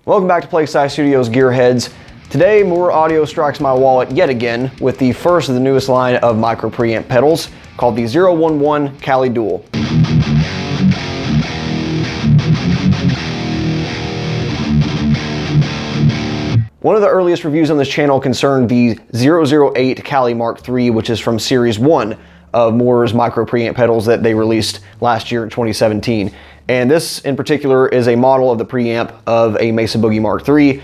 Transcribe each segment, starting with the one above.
Welcome back to Plague Scythe Studios Gearheads. Today, Mooer Audio strikes my wallet yet again with the first of the newest line of micro preamp pedals called the 011 Cali-Dual. One of the earliest reviews on this channel concerned the 008 Cali Mark III, which is from Series 1 of Mooer's micro preamp pedals that they released last year in 2017. And this in particular is a model of the preamp of a Mesa Boogie Mark III.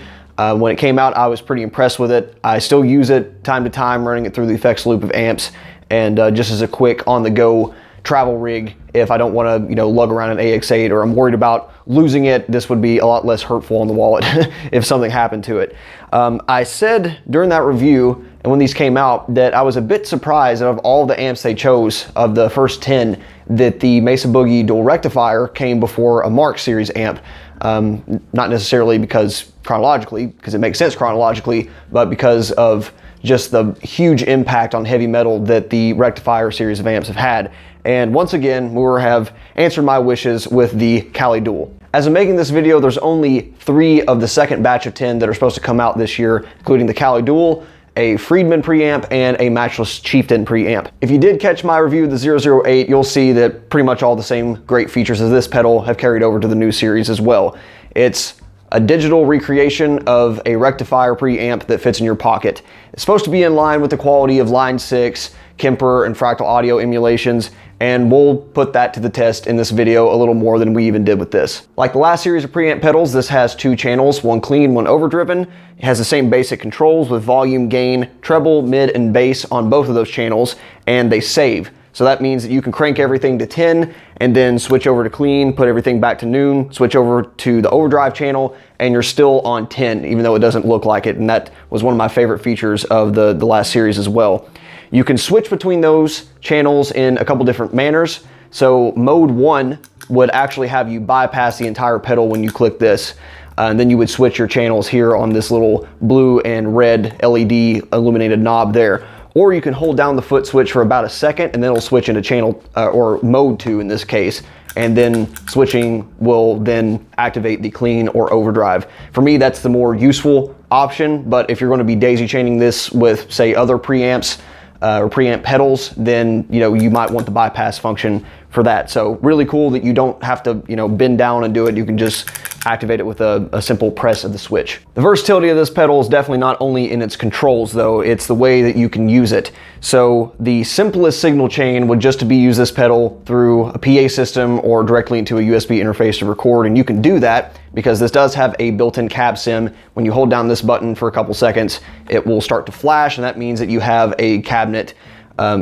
When it came out, I was pretty impressed with it. I still use it time to time, running it through the effects loop of amps, and just as a quick on-the-go travel rig, if I don't want to, lug around an AX8 or I'm worried about losing it, this would be a lot less hurtful on the wallet if something happened to it. I said during that review, and when these came out, that I was a bit surprised that of all the amps they chose, of the first 10, that the Mesa Boogie Dual Rectifier came before a Mark series amp. Not necessarily because it makes sense chronologically, but because of just the huge impact on heavy metal that the Rectifier series of amps have had. And once again, Mooer have answered my wishes with the Cali-Dual. As I'm making this video, there's only 3 of the second batch of 10 that are supposed to come out this year, including the Cali-Dual, a Friedman preamp, and a Matchless Chieftain preamp. If you did catch my review of the 008, you'll see that pretty much all the same great features as this pedal have carried over to the new series as well. It's a digital recreation of a Rectifier preamp that fits in your pocket. It's supposed to be in line with the quality of Line 6, Kemper, and Fractal Audio emulations, and we'll put that to the test in this video a little more than we even did with this. Like the last series of preamp pedals, this has 2 channels, one clean, one overdriven. It has the same basic controls with volume, gain, treble, mid, and bass on both of those channels, and they save. So that means that you can crank everything to 10 and then switch over to clean, put everything back to noon, switch over to the overdrive channel, and you're still on 10, even though it doesn't look like it. And that was one of my favorite features of the last series as well. You can switch between those channels in a couple different manners. So mode 1 would actually have you bypass the entire pedal when you click this. And then you would switch your channels here on this little blue and red LED illuminated knob there. Or you can hold down the foot switch for about a second and then it'll switch into channel or mode 2 in this case. And then switching will then activate the clean or overdrive. For me, that's the more useful option, but if you're going to be daisy chaining this with, say, other preamps or preamp pedals, then you might want the bypass function for that. So really cool that you don't have to bend down and do it. You can just activate it with a simple press of the switch. The versatility of this pedal is definitely not only in its controls though, it's the way that you can use it. So the simplest signal chain would just to be use this pedal through a PA system or directly into a USB interface to record, and you can do that because this does have a built-in cab sim. When you hold down this button for a couple seconds, it will start to flash, and that means that you have a cabinet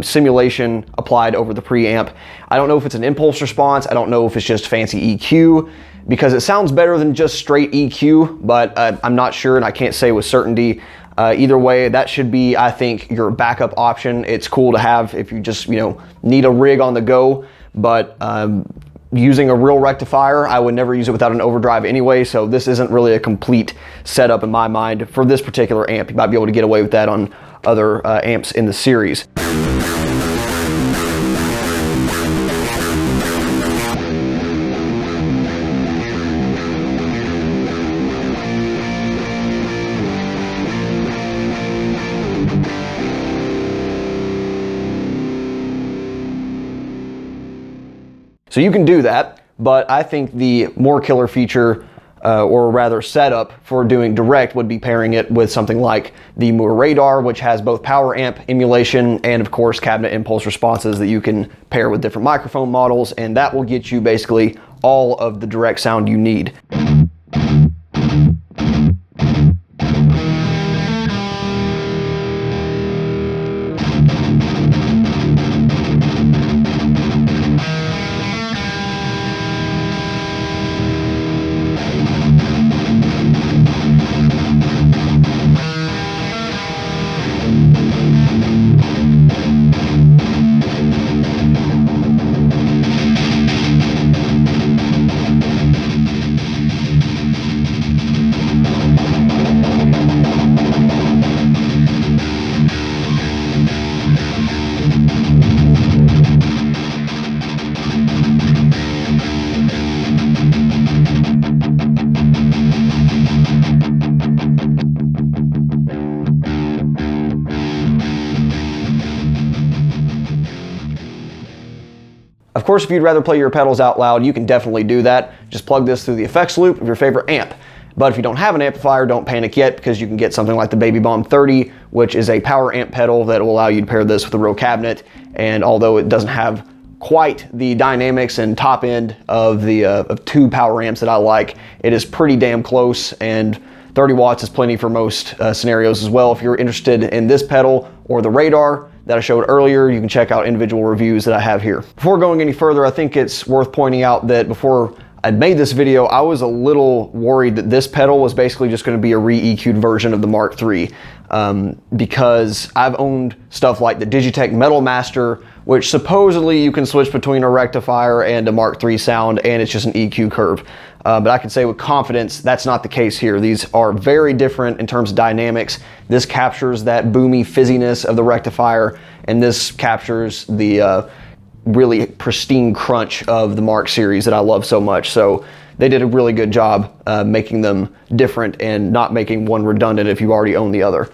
simulation applied over the preamp. I don't know if it's an impulse response, I don't know if it's just fancy EQ, because it sounds better than just straight EQ, but I'm not sure and I can't say with certainty. Either way, that should be, I think, your backup option. It's cool to have if you just, need a rig on the go, but using a real rectifier, I would never use it without an overdrive anyway, so this isn't really a complete setup in my mind for this particular amp. You might be able to get away with that on other amps in the series. So you can do that, but I think the more killer feature, or rather setup for doing direct, would be pairing it with something like the Mooer Radar, which has both power amp emulation and of course cabinet impulse responses that you can pair with different microphone models, and that will get you basically all of the direct sound you need. Of course, if you'd rather play your pedals out loud, you can definitely do that. Just plug this through the effects loop of your favorite amp. But if you don't have an amplifier, don't panic yet, because you can get something like the Baby Bomb 30, which is a power amp pedal that will allow you to pair this with a real cabinet. And although it doesn't have quite the dynamics and top end of the of 2 power amps that I like, it is pretty damn close, and 30 watts is plenty for most scenarios as well. If you're interested in this pedal or the Radar that I showed earlier, you can check out individual reviews that I have here. Before going any further, I think it's worth pointing out that before I'd made this video, I was a little worried that this pedal was basically just going to be a re-EQ'd version of the Mark III, because I've owned stuff like the Digitech Metal Master, which supposedly you can switch between a rectifier and a Mark III sound, and it's just an EQ curve. But I can say with confidence that's not the case here. These are very different in terms of dynamics. This captures that boomy fizziness of the rectifier, and this captures the really pristine crunch of the Mark series that I love so much. So they did a really good job making them different and not making one redundant if you already own the other.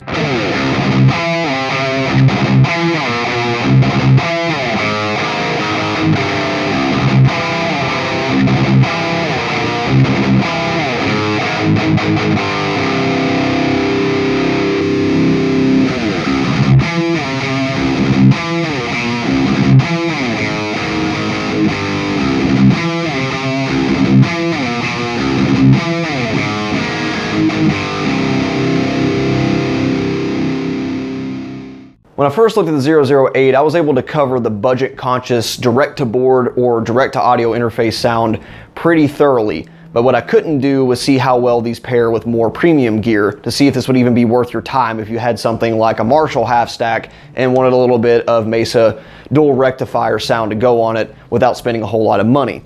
When I first looked at the 008, I was able to cover the budget-conscious direct-to-board or direct-to-audio interface sound pretty thoroughly. But what I couldn't do was see how well these pair with more premium gear, to see if this would even be worth your time if you had something like a Marshall half stack and wanted a little bit of Mesa dual rectifier sound to go on it without spending a whole lot of money.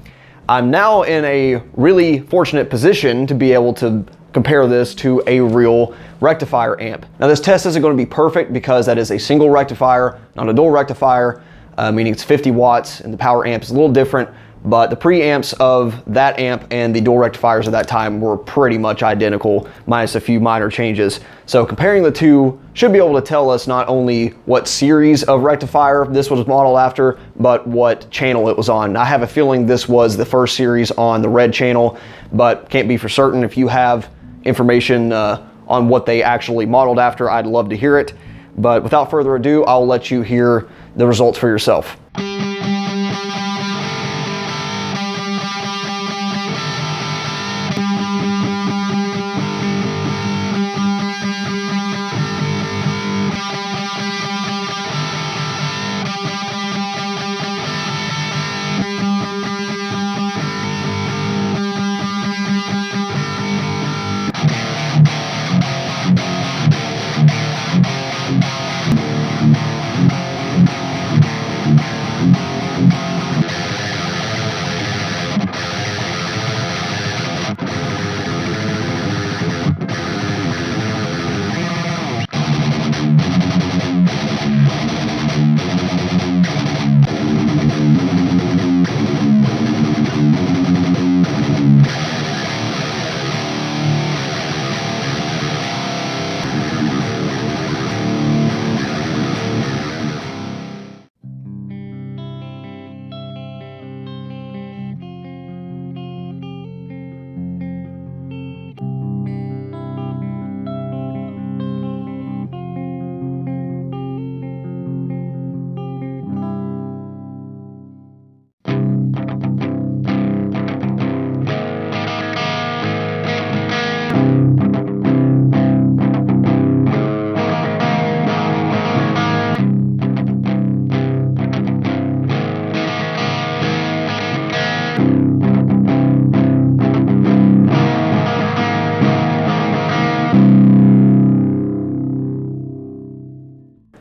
I'm now in a really fortunate position to be able to compare this to a real rectifier amp. Now this test isn't going to be perfect because that is a single rectifier, not a dual rectifier, meaning it's 50 watts and the power amp is a little different, but the preamps of that amp and the dual rectifiers of that time were pretty much identical, minus a few minor changes. So comparing the two should be able to tell us not only what series of rectifier this was modeled after, but what channel it was on. I have a feeling this was the first series on the red channel, but can't be for certain. If you have information on what they actually modeled after, I'd love to hear it. But without further ado, I'll let you hear the results for yourself.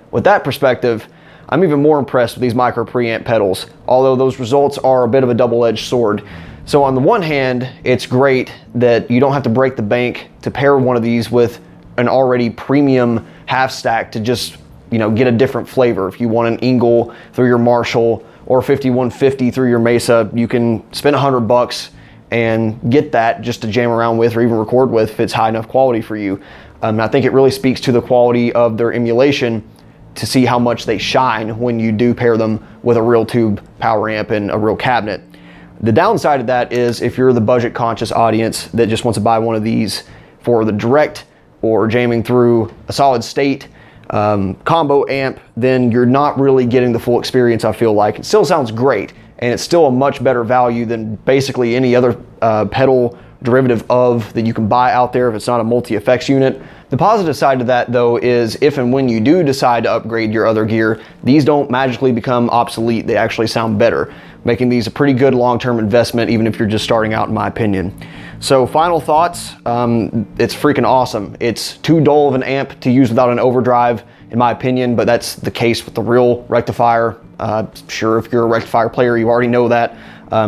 With that perspective, I'm even more impressed with these micro preamp pedals, although those results are a bit of a double-edged sword. So on the one hand, it's great that you don't have to break the bank to pair one of these with an already premium half stack to just, you know, get a different flavor. If you want an Engel through your Marshall or 5150 through your Mesa, you can spend $100 and get that just to jam around with or even record with if it's high enough quality for you. And I think it really speaks to the quality of their emulation to see how much they shine when you do pair them with a real tube power amp and a real cabinet. The downside of that is if you're the budget conscious audience that just wants to buy one of these for the direct or jamming through a solid state combo amp, then you're not really getting the full experience. I feel like it still sounds great, and it's still a much better value than basically any other pedal derivative of that you can buy out there if it's not a multi-effects unit. The positive side to that though is if and when you do decide to upgrade your other gear, these don't magically become obsolete. They actually sound better, making these a pretty good long-term investment even if you're just starting out, in my opinion. So final thoughts, it's freaking awesome. It's too dull of an amp to use without an overdrive, in my opinion, but that's the case with the real Rectifier. Sure, if you're a Rectifier player, you already know that.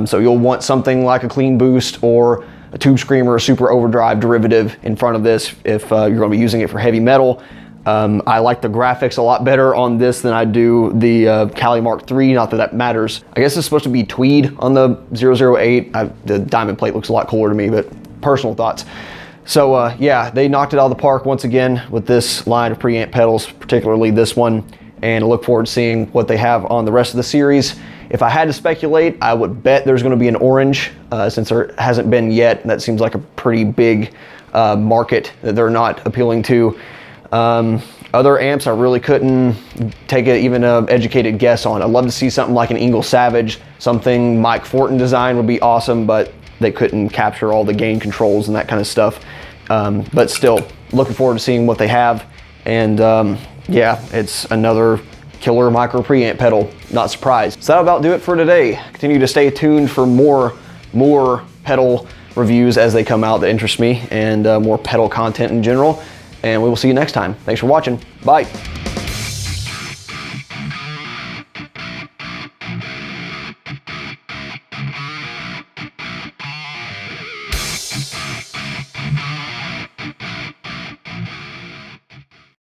So you'll want something like a clean boost or a tube screamer, a super overdrive derivative in front of this if you're going to be using it for heavy metal. I like the graphics a lot better on this than I do the Cali Mark III, not that that matters. I guess it's supposed to be tweed on the 008. The diamond plate looks a lot cooler to me, but personal thoughts. So yeah, they knocked it out of the park once again with this line of preamp pedals, particularly this one, and I look forward to seeing what they have on the rest of the series. If I had to speculate, I would bet there's going to be an orange, since there hasn't been yet. That seems like a pretty big market that they're not appealing to. Other amps I really couldn't take even an educated guess on. I'd love to see something like an Ingle Savage, something Mike Fortin design would be awesome, but they couldn't capture all the gain controls and that kind of stuff. But still, looking forward to seeing what they have. And yeah, it's another killer micro preamp pedal, not surprised. So that'll about do it for today. Continue to stay tuned for more Mooer pedal reviews as they come out that interest me, and more pedal content in general. And we will see you next time. Thanks for watching. Bye.